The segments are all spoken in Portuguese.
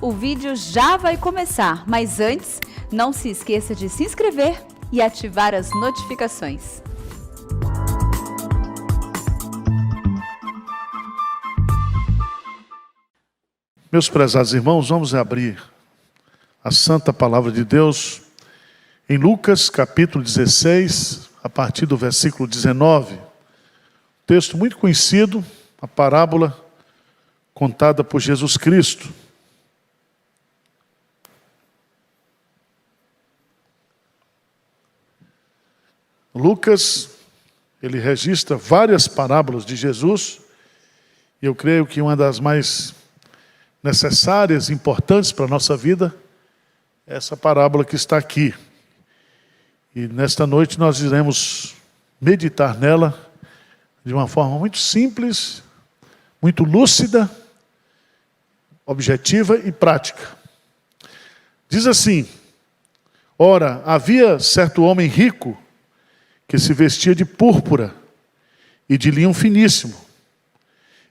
O vídeo já vai começar, mas antes, não se esqueça de se inscrever e ativar as notificações. Meus prezados irmãos, vamos abrir a Santa Palavra de Deus em Lucas capítulo 16, a partir do versículo 19. Texto muito conhecido, a parábola contada por Jesus Cristo. Lucas, ele registra várias parábolas de Jesus, e eu creio que uma das mais necessárias, importantes para a nossa vida, é essa parábola que está aqui. E nesta noite nós iremos meditar nela de uma forma muito simples, muito lúcida, objetiva e prática. Diz assim: ora, havia certo homem rico que se vestia de púrpura e de linho finíssimo,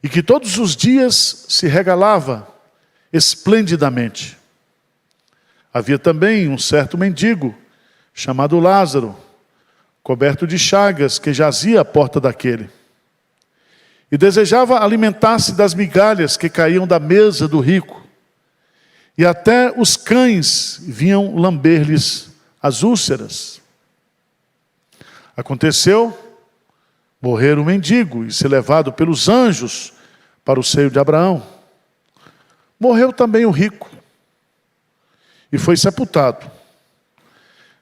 e que todos os dias se regalava esplendidamente. Havia também um certo mendigo, chamado Lázaro, coberto de chagas, que jazia à porta daquele, e desejava alimentar-se das migalhas que caíam da mesa do rico, e até os cães vinham lamber-lhes as úlceras. Aconteceu morrer o mendigo e ser levado pelos anjos para o seio de Abraão. Morreu também o rico e foi sepultado.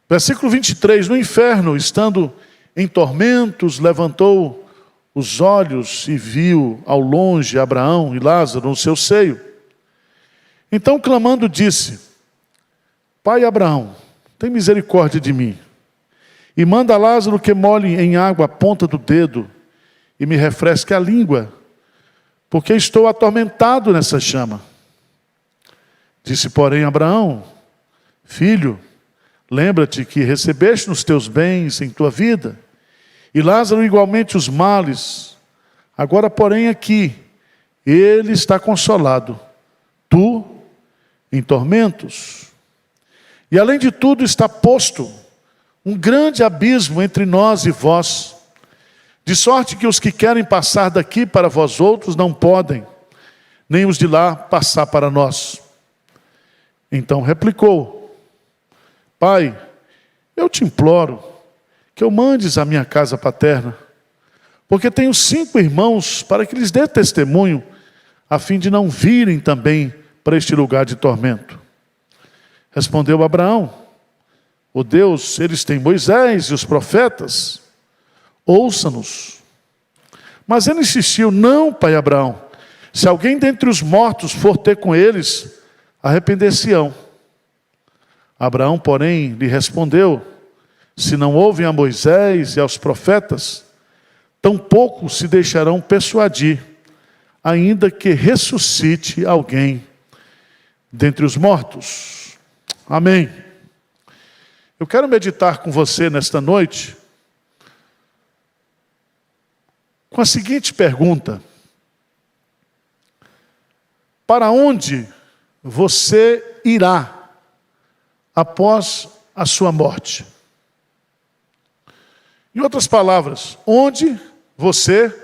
Versículo 23, no inferno, estando em tormentos, levantou os olhos e viu ao longe Abraão e Lázaro no seu seio. Então, clamando, disse: Pai Abraão, tem misericórdia de mim, e manda Lázaro que molhe em água a ponta do dedo e me refresque a língua, porque estou atormentado nessa chama. Disse, porém, Abraão: Filho, lembra-te que recebeste nos teus bens em tua vida, e Lázaro igualmente os males. Agora, porém, aqui, ele está consolado, tu em tormentos. E além de tudo está posto um grande abismo entre nós e vós, de sorte que os que querem passar daqui para vós outros não podem, nem os de lá passar para nós. Então replicou: Pai, eu te imploro que eu mandes à minha casa paterna, porque tenho 5 irmãos, para que lhes dê testemunho, a fim de não virem também para este lugar de tormento. Respondeu Abraão: ó Deus, eles têm Moisés e os profetas, ouça-nos. Mas ele insistiu: não, pai Abraão, se alguém dentre os mortos for ter com eles, arrepender-se-ão. Abraão, porém, lhe respondeu: se não ouvem a Moisés e aos profetas, tampouco se deixarão persuadir, ainda que ressuscite alguém dentre os mortos. Amém. Eu quero meditar com você nesta noite com a seguinte pergunta: para onde você irá após a sua morte? Em outras palavras, onde você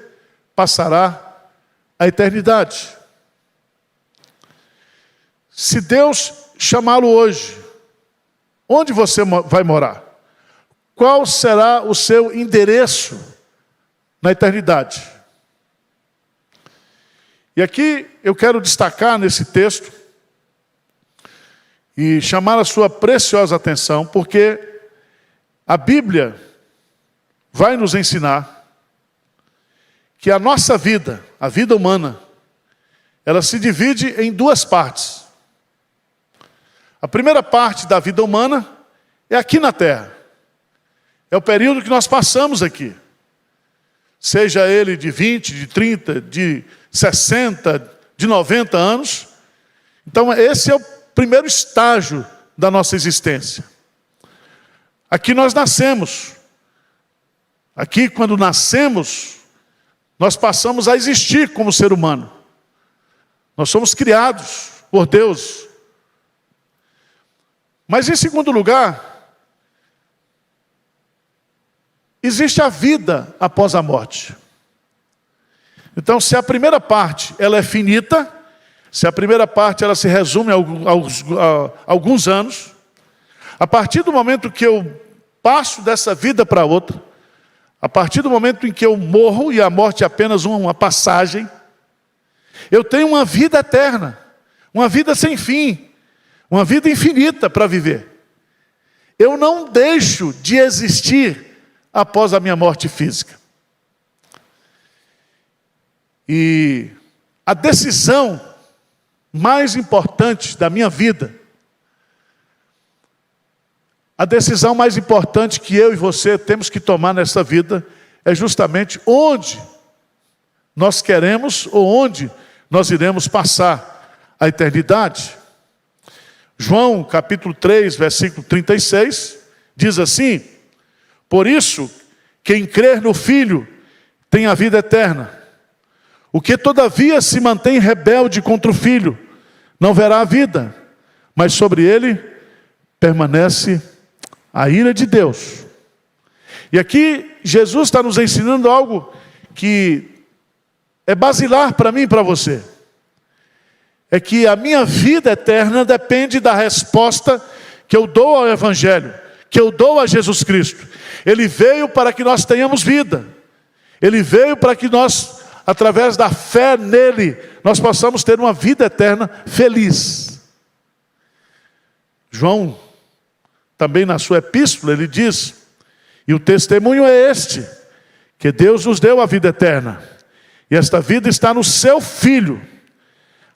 passará a eternidade? Se Deus chamá-lo hoje, onde você vai morar? Qual será o seu endereço na eternidade? E aqui eu quero destacar nesse texto e chamar a sua preciosa atenção, porque a Bíblia vai nos ensinar que a nossa vida, a vida humana, ela se divide em 2 partes. A primeira parte da vida humana é aqui na terra. É o período que nós passamos aqui. Seja ele de 20, de 30, de 60, de 90 anos. Então esse é o primeiro estágio da nossa existência. Aqui nós nascemos. Aqui, quando nascemos, nós passamos a existir como ser humano. Nós somos criados por Deus Mas em segundo lugar, existe a vida após a morte. Então, se a primeira parte ela é finita, se a primeira parte ela se resume a alguns anos, a partir do momento que eu passo dessa vida para outra, a partir do momento em que eu morro e a morte é apenas uma passagem, eu tenho uma vida eterna, uma vida sem fim, uma vida infinita para viver. Eu não deixo de existir após a minha morte física. E a decisão mais importante da minha vida, a decisão mais importante que eu e você temos que tomar nessa vida é justamente onde nós queremos ou onde nós iremos passar a eternidade. João capítulo 3, versículo 36, diz assim: por isso, quem crer no Filho tem a vida eterna. O que todavia se mantém rebelde contra o Filho, não verá a vida, mas sobre ele permanece a ira de Deus. E aqui Jesus está nos ensinando algo que é basilar para mim e para você. É que a minha vida eterna depende da resposta que eu dou ao Evangelho, que eu dou a Jesus Cristo. Ele veio para que nós tenhamos vida. Ele veio para que nós, através da fé nele, nós possamos ter uma vida eterna feliz. João, também na sua epístola, ele diz: e o testemunho é este, que Deus nos deu a vida eterna, e esta vida está no seu Filho.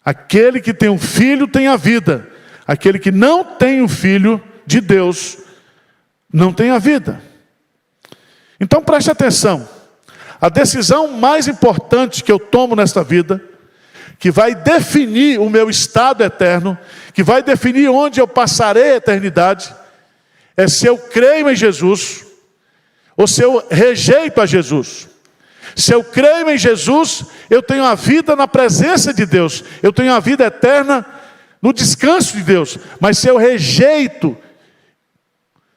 Aquele que tem um filho tem a vida, aquele que não tem o Filho de Deus não tem a vida. Então preste atenção, a decisão mais importante que eu tomo nesta vida, que vai definir o meu estado eterno, que vai definir onde eu passarei a eternidade, é se eu creio em Jesus, ou se eu rejeito a Jesus. Se eu creio em Jesus, eu tenho a vida na presença de Deus, eu tenho a vida eterna no descanso de Deus. Mas se eu rejeito,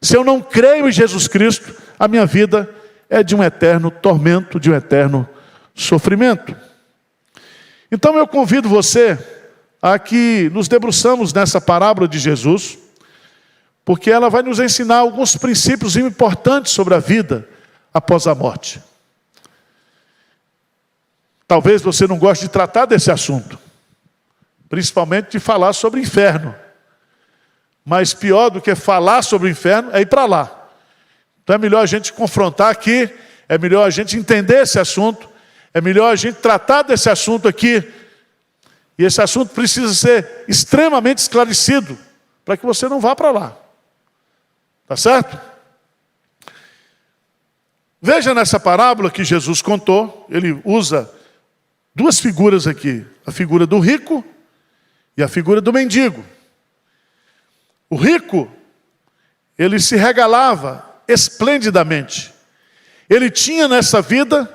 se eu não creio em Jesus Cristo, a minha vida é de um eterno tormento, de um eterno sofrimento. Então eu convido você a que nos debruçamos nessa parábola de Jesus, porque ela vai nos ensinar alguns princípios importantes sobre a vida após a morte. Talvez você não goste de tratar desse assunto, principalmente de falar sobre o inferno. Mas pior do que falar sobre o inferno é ir para lá. Então é melhor a gente confrontar aqui, é melhor a gente entender esse assunto, é melhor a gente tratar desse assunto aqui. E esse assunto precisa ser extremamente esclarecido, para que você não vá para lá. Tá certo? Veja nessa parábola que Jesus contou, ele usa duas figuras aqui, a figura do rico e a figura do mendigo. O rico, ele se regalava esplendidamente. Ele tinha nessa vida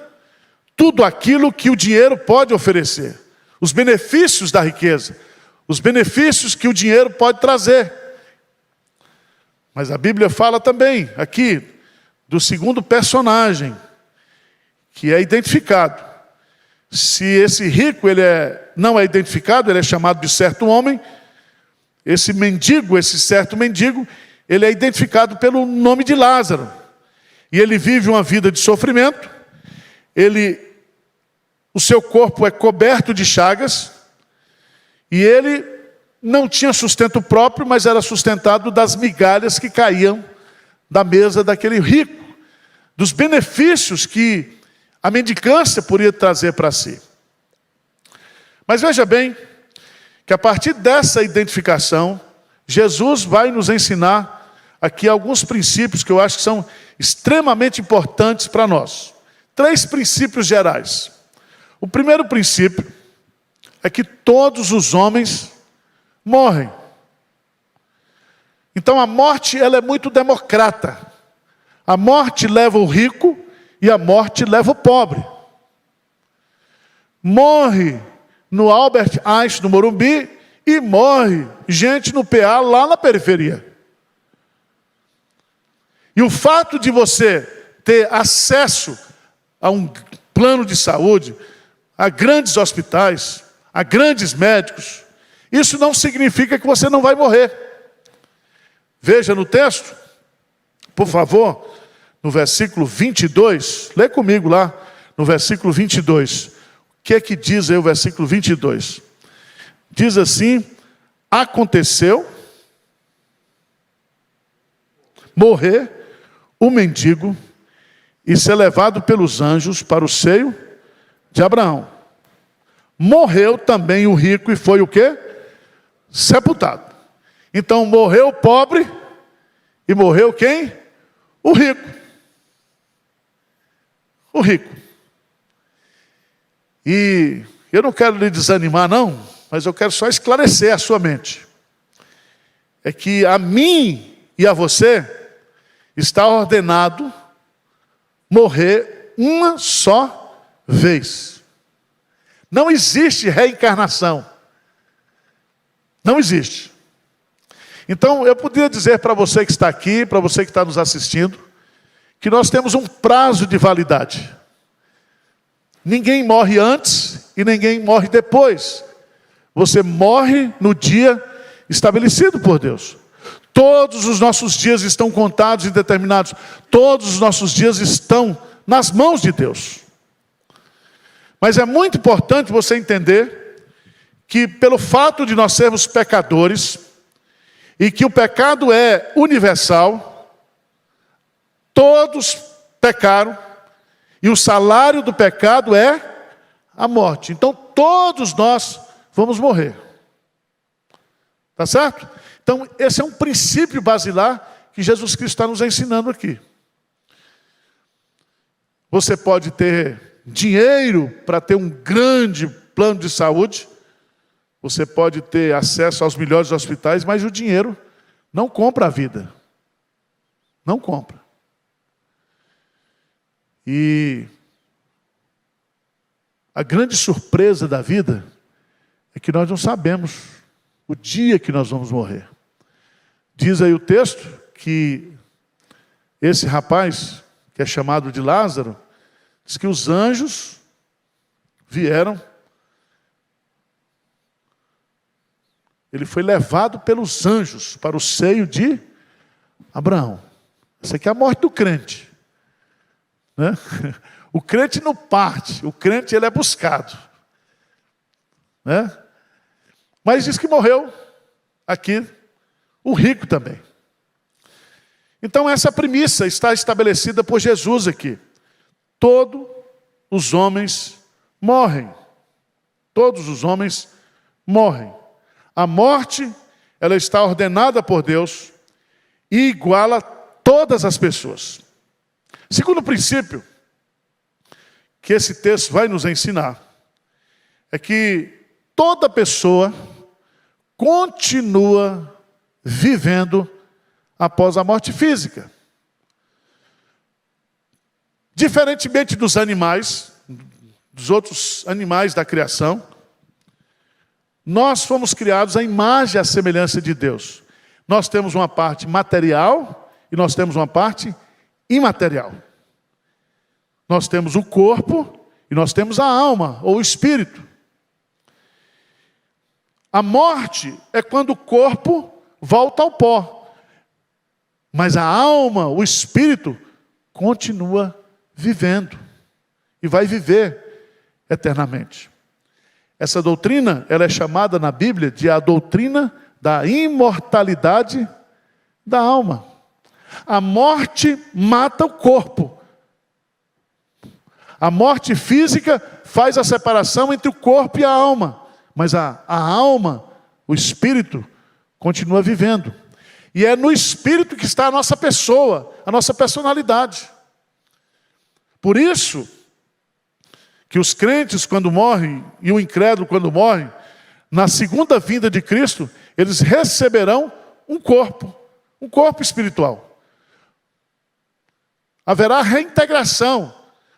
tudo aquilo que o dinheiro pode oferecer. Os benefícios da riqueza, os benefícios que o dinheiro pode trazer. Mas a Bíblia fala também aqui do segundo personagem, que é identificado. Se esse rico não é identificado, ele é chamado de certo homem. Esse mendigo, esse certo mendigo, ele é identificado pelo nome de Lázaro. E ele vive uma vida de sofrimento. O seu corpo é coberto de chagas. E ele não tinha sustento próprio, mas era sustentado das migalhas que caíam da mesa daquele rico, dos benefícios que a mendicância poderia trazer para si. Mas veja bem, que a partir dessa identificação, Jesus vai nos ensinar aqui alguns princípios que eu acho que são extremamente importantes para nós. 3 princípios gerais. O primeiro princípio é que todos os homens morrem. Então a morte ela é muito democrata. A morte leva o rico e a morte leva o pobre. Morre no Albert Einstein, no Morumbi, e morre gente no PA lá na periferia. E o fato de você ter acesso a um plano de saúde, a grandes hospitais, a grandes médicos, isso não significa que você não vai morrer. Veja no texto, por favor, no versículo 22, lê comigo lá, no versículo 22. O que é que diz aí o versículo 22? Diz assim: aconteceu morrer o mendigo e ser levado pelos anjos para o seio de Abraão. Morreu também o rico e foi o quê? Sepultado. Então morreu o pobre e morreu quem? O rico. O rico. E eu não quero lhe desanimar não, mas eu quero só esclarecer a sua mente. É que a mim e a você está ordenado morrer uma só vez. Não existe reencarnação. Não existe. Então, eu poderia dizer para você que está aqui, para você que está nos assistindo, que nós temos um prazo de validade. Ninguém morre antes e ninguém morre depois. Você morre no dia estabelecido por Deus. Todos os nossos dias estão contados e determinados. Todos os nossos dias estão nas mãos de Deus. Mas é muito importante você entender que pelo fato de nós sermos pecadores, e que o pecado é universal, todos pecaram, e o salário do pecado é a morte. Então todos nós vamos morrer. Tá certo? Então esse é um princípio basilar que Jesus Cristo está nos ensinando aqui. Você pode ter dinheiro para ter um grande plano de saúde, você pode ter acesso aos melhores hospitais, mas o dinheiro não compra a vida. Não compra. E a grande surpresa da vida é que nós não sabemos o dia que nós vamos morrer. Diz aí o texto que esse rapaz, que é chamado de Lázaro, diz que os anjos vieram. Ele foi levado pelos anjos para o seio de Abraão. Essa aqui é a morte do crente. Né? O crente não parte, o crente ele é buscado. Né? Mas diz que morreu aqui o rico também. Então essa premissa está estabelecida por Jesus aqui. Todos os homens morrem. Todos os homens morrem. A morte, ela está ordenada por Deus e iguala todas as pessoas. Segundo princípio que esse texto vai nos ensinar é que toda pessoa continua vivendo após a morte física. Diferentemente dos animais, dos outros animais da criação, nós fomos criados à imagem e à semelhança de Deus. Nós temos uma parte material e nós temos uma parte imaterial. Nós temos o corpo e nós temos a alma ou o espírito. A morte é quando o corpo volta ao pó. Mas a alma, o espírito, continua vivendo e vai viver eternamente. Essa doutrina, ela é chamada na Bíblia de a doutrina da imortalidade da alma. A morte mata o corpo. A morte física faz a separação entre o corpo e a alma. Mas a alma, o espírito, continua vivendo. E é no espírito que está a nossa pessoa, a nossa personalidade. Por isso que os crentes quando morrem, e o incrédulo quando morre, na segunda vinda de Cristo, eles receberão um corpo espiritual. Haverá reintegração,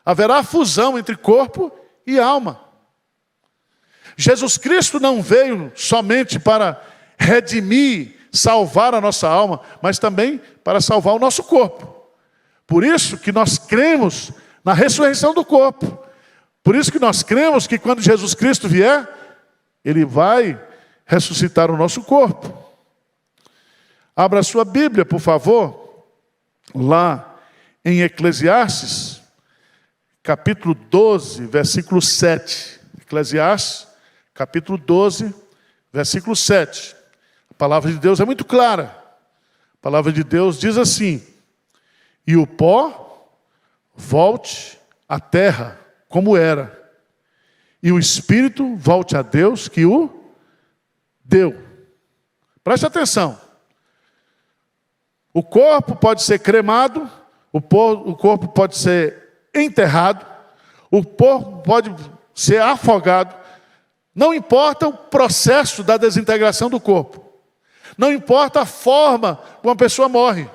haverá fusão entre corpo e alma. Jesus Cristo não veio somente para redimir, salvar a nossa alma, mas também para salvar o nosso corpo. Por isso que nós cremos na ressurreição do corpo. Por isso que nós cremos que quando Jesus Cristo vier, Ele vai ressuscitar o nosso corpo. Abra a sua Bíblia, por favor, lá em Eclesiastes, capítulo 12, versículo 7. Eclesiastes, capítulo 12, versículo 7. A palavra de Deus é muito clara. A palavra de Deus diz assim: e o pó volte à terra como era, e o espírito volte a Deus que o deu. Preste atenção. O corpo pode ser cremado, o corpo pode ser enterrado, o corpo pode ser afogado. Não importa o processo da desintegração do corpo. Não importa a forma como a pessoa morre.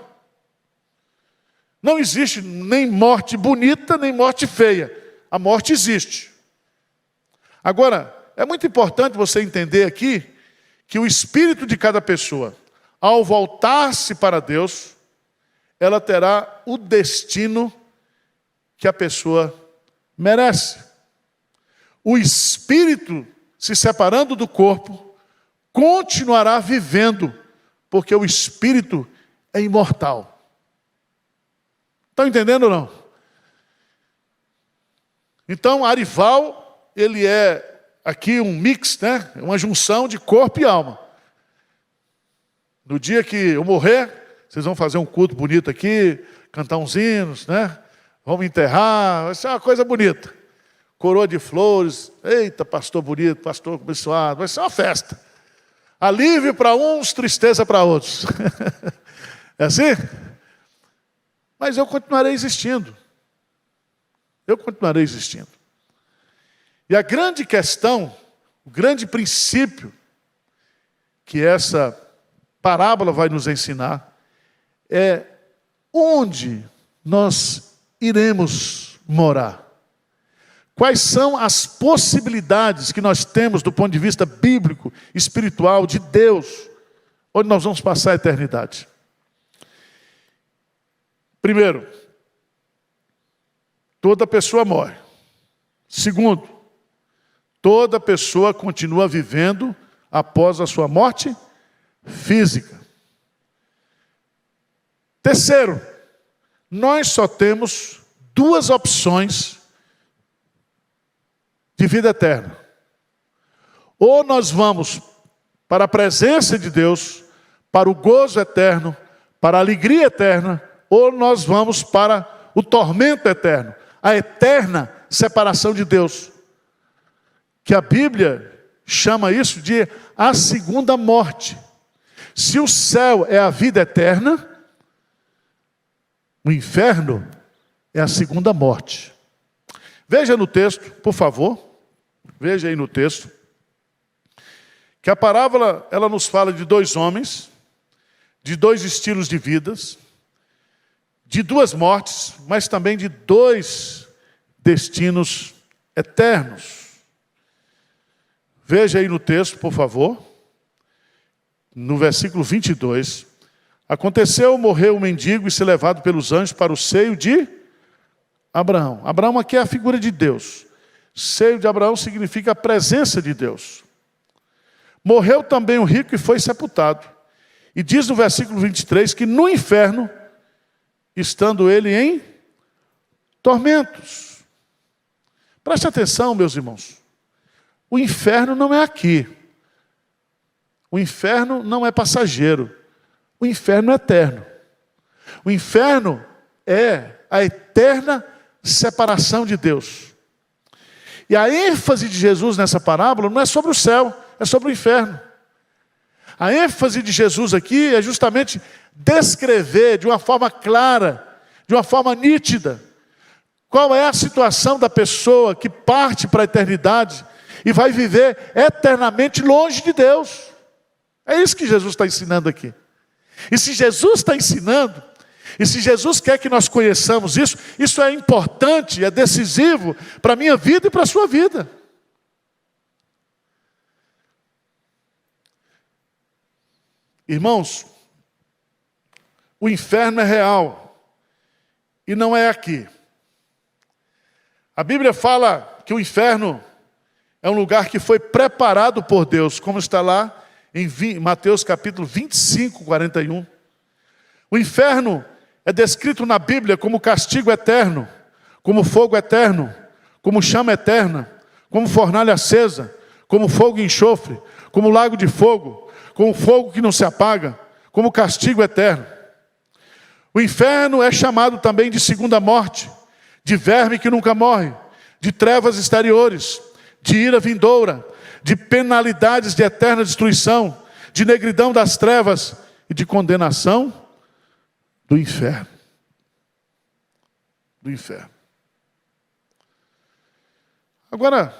Não existe nem morte bonita, nem morte feia. A morte existe. Agora, é muito importante você entender aqui que o espírito de cada pessoa, ao voltar-se para Deus, ela terá o destino que a pessoa merece. O espírito, se separando do corpo, continuará vivendo, porque o espírito é imortal. Estão entendendo ou não? Então, Arival, ele é aqui um mix, né? Uma junção de corpo e alma. No dia que eu morrer, vocês vão fazer um culto bonito aqui, cantar uns hinos, né? Vamos enterrar, vai ser uma coisa bonita. Coroa de flores, eita, pastor bonito, pastor abençoado, vai ser uma festa. Alívio para uns, tristeza para outros. É assim? Mas eu continuarei existindo. Eu continuarei existindo. E a grande questão, o grande princípio que essa parábola vai nos ensinar é onde nós iremos morar. Quais são as possibilidades que nós temos do ponto de vista bíblico, espiritual, de Deus, onde nós vamos passar a eternidade? Primeiro, toda pessoa morre. Segundo, toda pessoa continua vivendo após a sua morte física. Terceiro, nós só temos duas opções de vida eterna. Ou nós vamos para a presença de Deus, para o gozo eterno, para a alegria eterna, ou nós vamos para o tormento eterno, a eterna separação de Deus, que a Bíblia chama isso de a segunda morte. Se o céu é a vida eterna, o inferno é a segunda morte. Veja no texto, por favor, veja aí no texto, que a parábola, ela nos fala de dois homens, de dois estilos de vidas, de duas mortes, mas também de dois destinos eternos. Veja aí no texto, por favor, no versículo 22. Aconteceu, morreu o mendigo e ser levado pelos anjos para o seio de Abraão. Abraão aqui é a figura de Deus. Seio de Abraão significa a presença de Deus. Morreu também o rico e foi sepultado. E diz no versículo 23 que no inferno, estando ele em tormentos. Preste atenção, meus irmãos. O inferno não é aqui. O inferno não é passageiro. O inferno é eterno. O inferno é a eterna separação de Deus. E a ênfase de Jesus nessa parábola não é sobre o céu, é sobre o inferno. A ênfase de Jesus aqui é justamente descrever de uma forma clara, de uma forma nítida, qual é a situação da pessoa que parte para a eternidade e vai viver eternamente longe de Deus. É isso que Jesus está ensinando aqui. E se Jesus está ensinando, e se Jesus quer que nós conheçamos isso, isso é importante, é decisivo para a minha vida e para a sua vida. Irmãos, o inferno é real. e não é aqui. A Bíblia fala que o inferno é um lugar que foi preparado por Deus, como está lá em Mateus capítulo 25, 41. O inferno é descrito na Bíblia como castigo eterno, como fogo eterno, como chama eterna, como fornalha acesa, como fogo e enxofre, como lago de fogo, como fogo que não se apaga, como castigo eterno. O inferno é chamado também de segunda morte, de verme que nunca morre, de trevas exteriores, de ira vindoura, de penalidades de eterna destruição, de negridão das trevas e de condenação do inferno. Do inferno. Agora,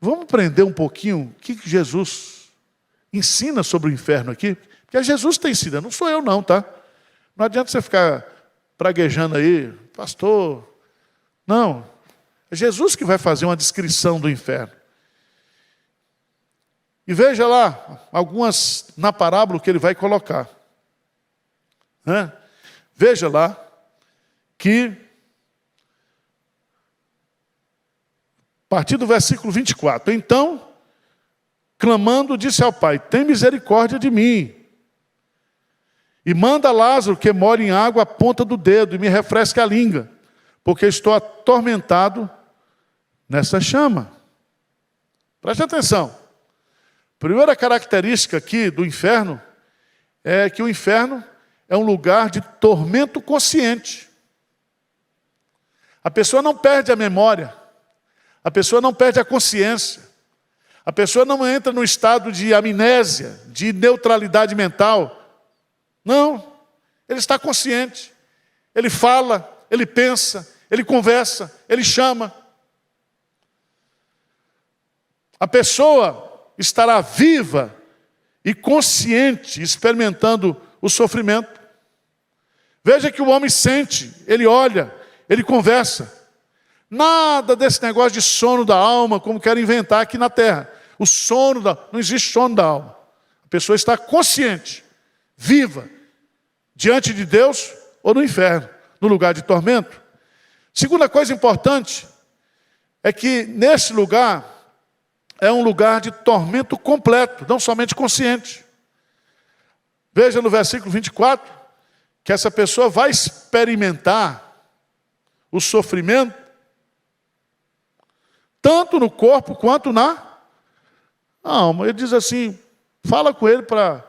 vamos aprender um pouquinho o que Jesus ensina sobre o inferno aqui, porque é Jesus que está ensinando, não sou eu não, tá? Não adianta você ficar praguejando aí, pastor. Não, é Jesus que vai fazer uma descrição do inferno. E veja lá, algumas na parábola que ele vai colocar. Veja lá, que a partir do versículo 24, então, clamando, disse ao pai, tem misericórdia de mim, e manda Lázaro que more em água a ponta do dedo, e me refresque a língua, porque estou atormentado nessa chama. Preste atenção. Primeira característica aqui do inferno, é que o inferno é um lugar de tormento consciente. A pessoa não perde a memória, a pessoa não perde a consciência, a pessoa não entra no estado de amnésia, de neutralidade mental. Não, ele está consciente, ele fala, ele pensa, ele conversa, ele chama. A pessoa estará viva e consciente, experimentando o sofrimento. Veja que o homem sente, ele olha, ele conversa. Nada desse negócio de sono da alma, como querem inventar aqui na terra. Não existe sono da alma. A pessoa está consciente, viva, diante de Deus ou no inferno, no lugar de tormento. Segunda coisa importante é que nesse lugar é um lugar de tormento completo, não somente consciente. Veja no versículo 24, que essa pessoa vai experimentar o sofrimento, tanto no corpo quanto na alma. Ele diz assim, fala com ele para,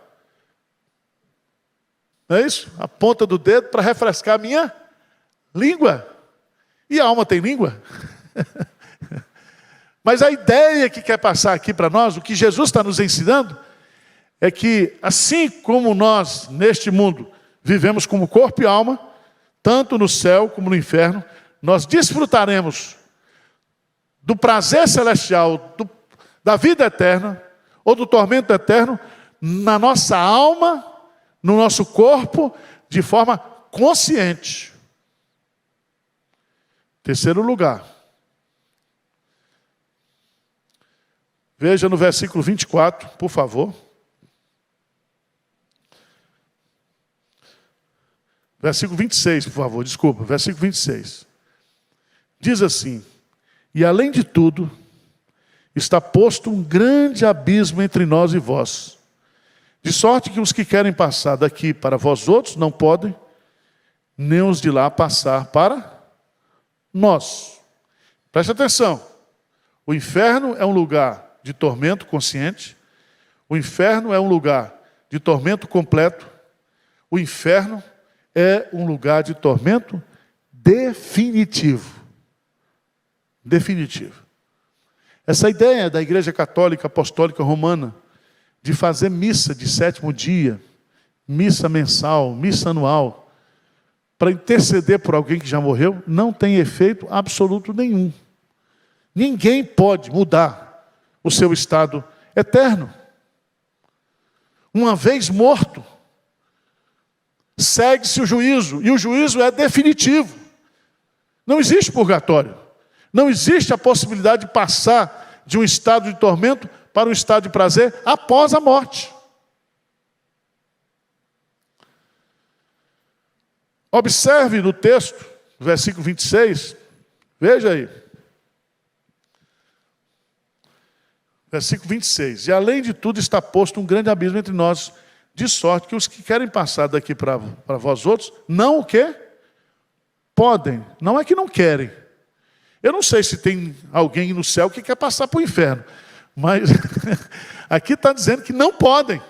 não é isso? A ponta do dedo para refrescar a minha língua. E a alma tem língua? Mas a ideia que quer passar aqui para nós, o que Jesus está nos ensinando, é que assim como nós, neste mundo, vivemos como corpo e alma, tanto no céu como no inferno, nós desfrutaremos do prazer celestial, da vida eterna, ou do tormento eterno, na nossa alma, no nosso corpo, de forma consciente. Terceiro lugar. Veja no versículo 24, por favor. Versículo 26, por favor, desculpa. Versículo 26. Diz assim, e além de tudo, está posto um grande abismo entre nós e vós, de sorte que os que querem passar daqui para vós outros não podem, nem os de lá passar para nós. Preste atenção. O inferno é um lugar de tormento consciente. O inferno é um lugar de tormento completo. O inferno é um lugar de tormento definitivo. Definitivo. Essa ideia da Igreja Católica Apostólica Romana de fazer missa de sétimo dia, missa mensal, missa anual, para interceder por alguém que já morreu, não tem efeito absoluto nenhum. Ninguém pode mudar o seu estado eterno. Uma vez morto, segue-se o juízo, e o juízo é definitivo. Não existe purgatório. Não existe a possibilidade de passar de um estado de tormento para um estado de prazer após a morte. Observe no texto, versículo 26, veja aí. Versículo 26. E além de tudo está posto um grande abismo entre nós, de sorte que os que querem passar daqui para vós outros, não o quê? Podem. Não é que não querem. Eu não sei se tem alguém no céu que quer passar para o inferno. Mas aqui está dizendo que não podem.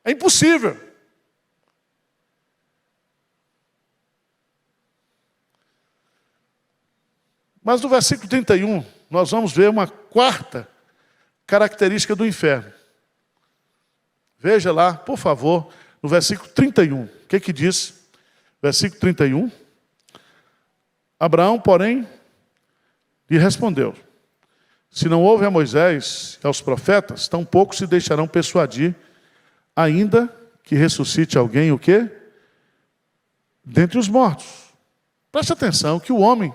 É impossível. Mas no versículo 31, nós vamos ver uma quarta característica do inferno. Veja lá, por favor, no versículo 31. O que diz? Versículo 31. Abraão, porém, lhe respondeu: se não houve a Moisés e aos profetas, tampouco se deixarão persuadir, ainda que ressuscite alguém, o quê? Dentre os mortos. Preste atenção que o homem,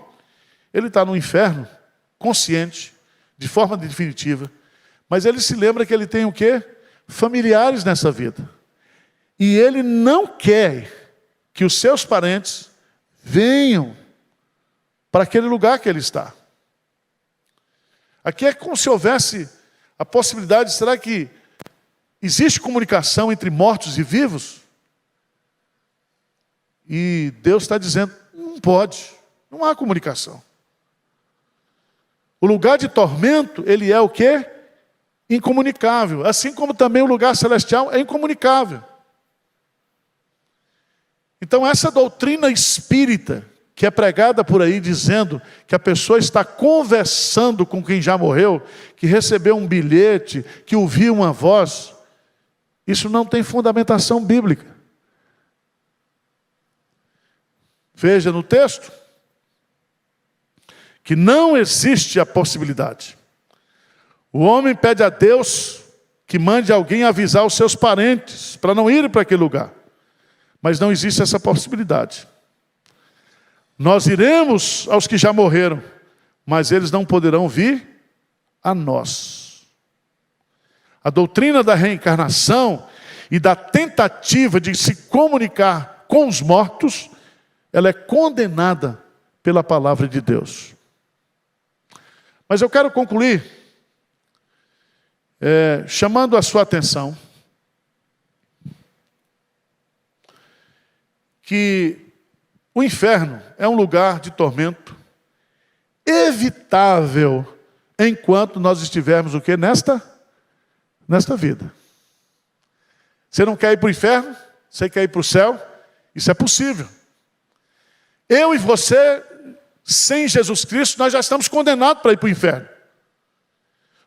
ele está no inferno, consciente, de forma definitiva, mas ele se lembra que ele tem o quê? Familiares nessa vida. E ele não quer que os seus parentes venham para aquele lugar que ele está. Aqui é como se houvesse a possibilidade, será que existe comunicação entre mortos e vivos? E Deus está dizendo, não pode, não há comunicação. O lugar de tormento, ele é o quê? Incomunicável. Assim como também o lugar celestial é incomunicável. Então essa doutrina espírita, que é pregada por aí dizendo que a pessoa está conversando com quem já morreu, que recebeu um bilhete, que ouviu uma voz, isso não tem fundamentação bíblica. Veja no texto que não existe a possibilidade. O homem pede a Deus que mande alguém avisar os seus parentes para não irem para aquele lugar. Mas não existe essa possibilidade. Nós iremos aos que já morreram, mas eles não poderão vir a nós. A doutrina da reencarnação e da tentativa de se comunicar com os mortos, ela é condenada pela palavra de Deus. Mas eu quero concluir chamando a sua atenção que o inferno é um lugar de tormento evitável enquanto nós estivermos o quê? Nesta vida. Você não quer ir para o inferno? Você quer ir para o céu? Isso é possível. Eu e você, sem Jesus Cristo, nós já estamos condenados para ir para o inferno.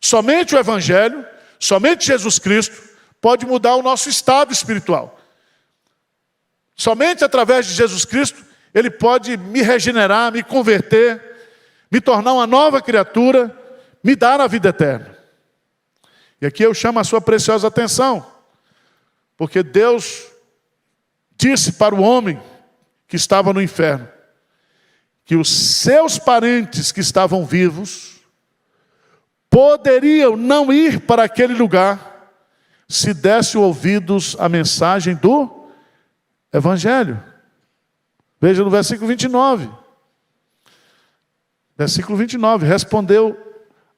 Somente o Evangelho, somente Jesus Cristo pode mudar o nosso estado espiritual. Somente através de Jesus Cristo, Ele pode me regenerar, me converter, me tornar uma nova criatura, me dar a vida eterna. E aqui eu chamo a sua preciosa atenção, porque Deus disse para o homem que estava no inferno, que os seus parentes que estavam vivos poderiam não ir para aquele lugar se desse ouvidos à mensagem do Evangelho. Veja no versículo 29. Versículo 29. Respondeu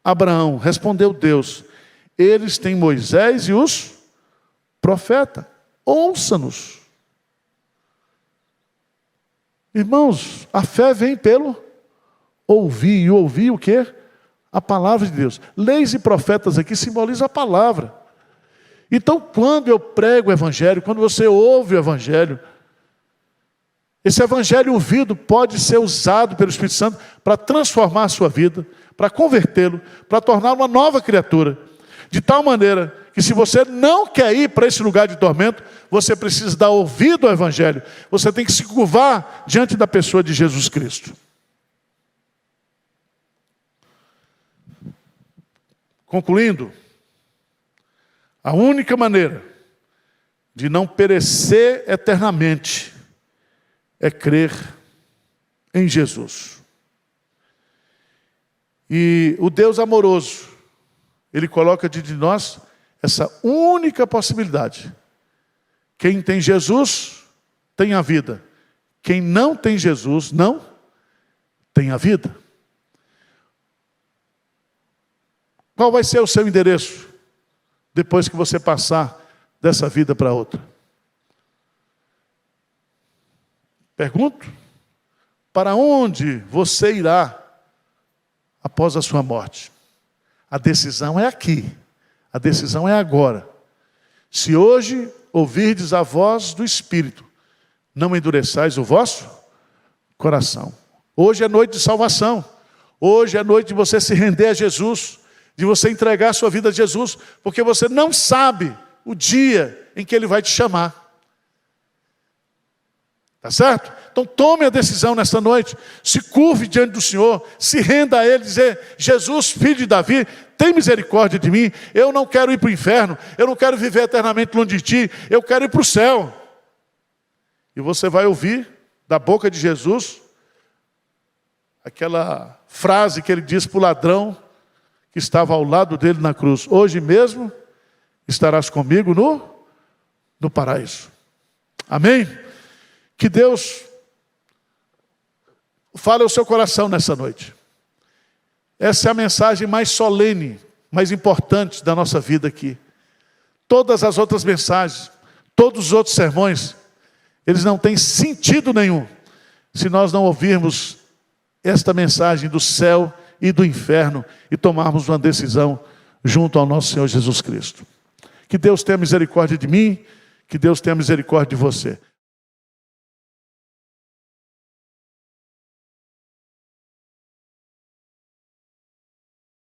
Abraão, respondeu Deus: eles têm Moisés e os profetas. Ouça-nos. Irmãos, a fé vem pelo ouvir. E ouvir o quê? A palavra de Deus. Leis e profetas aqui simbolizam a palavra. Então, quando eu prego o Evangelho, quando você ouve o Evangelho, esse Evangelho ouvido pode ser usado pelo Espírito Santo para transformar a sua vida, para convertê-lo, para torná-lo uma nova criatura. De tal maneira que se você não quer ir para esse lugar de tormento, você precisa dar ouvido ao Evangelho. Você tem que se curvar diante da pessoa de Jesus Cristo. Concluindo, a única maneira de não perecer eternamente é crer em Jesus. E o Deus amoroso, Ele coloca diante de nós essa única possibilidade. Quem tem Jesus, tem a vida. quem não tem Jesus não tem a vida. Qual vai ser o seu endereço depois que você passar dessa vida para outra? Pergunto, para onde você irá após a sua morte? A decisão é aqui, a decisão é agora. Se hoje ouvirdes a voz do Espírito, não endureçais o vosso coração. Hoje é noite de salvação, hoje é noite de você se render a Jesus, de você entregar a sua vida a Jesus, porque você não sabe o dia em que Ele vai te chamar. Tá certo? Então tome a decisão nesta noite, se curve diante do Senhor, se renda a Ele, dizer: Jesus, filho de Davi, tem misericórdia de mim, eu não quero ir para o inferno, eu não quero viver eternamente longe de Ti, eu quero ir para o céu. E você vai ouvir da boca de Jesus aquela frase que Ele diz para o ladrão que estava ao lado dele na cruz: hoje mesmo estarás comigo no paraíso. Amém? Que Deus fale ao seu coração nessa noite. Essa é a mensagem mais solene, mais importante da nossa vida aqui. Todas as outras mensagens, todos os outros sermões, eles não têm sentido nenhum se nós não ouvirmos esta mensagem do céu e do inferno e tomarmos uma decisão junto ao nosso Senhor Jesus Cristo. Que Deus tenha misericórdia de mim, que Deus tenha misericórdia de você.